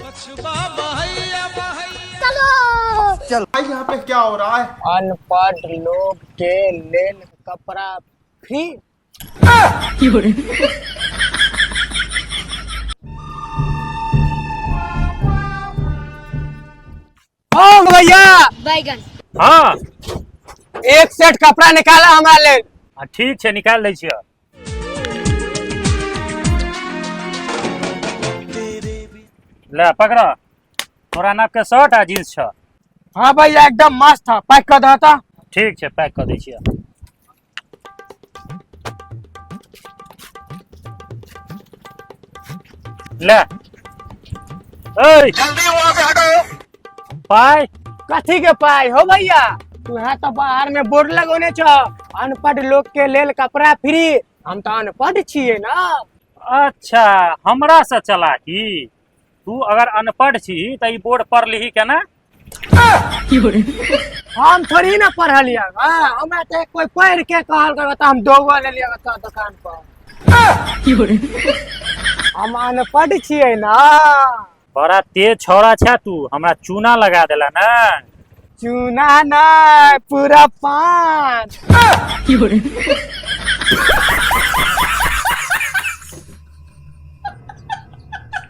चलो चल भाई यहाँ पे क्या हो रहा है? अनपढ़ लोग के लेल कपड़ा फ्री। ओ भैया बैगन हाँ एक सेट कपड़ा निकाला हमारे लेल। ठीक छै निकाल दै छियै। ले पकड़ा तोरा नाप के शर्ट आ जींस छ। हाँ भैया एकदम मस्त था, पैक कर दो तो। ठीक छै पैक कर दै छियै। ले ओए जल्दी वहाँ से हटो। पाई कथी के पाई हो भैया? तू यहाँ तो बाहर में बोर्ड लगोने छ अनपढ़ लोग के लेल कपड़ा फ्री। हम तो अनपढ़ छिए ना। अच्छा हमरा से चालाकी। तू अगर अनपढ़ छी त ई बोर्ड पढ़ लिही केना? हम थोड़ी ना पढ़लिया, हमरा तो कोई पढ़ के कहल कर तो हम दोगो ले लिया तो दुकान पर। हम अनपढ़ छिए ना। बड़ा तेज छौड़ा छा तू, हमरा चूना लगा देला ना। चूना ना पूरा पान।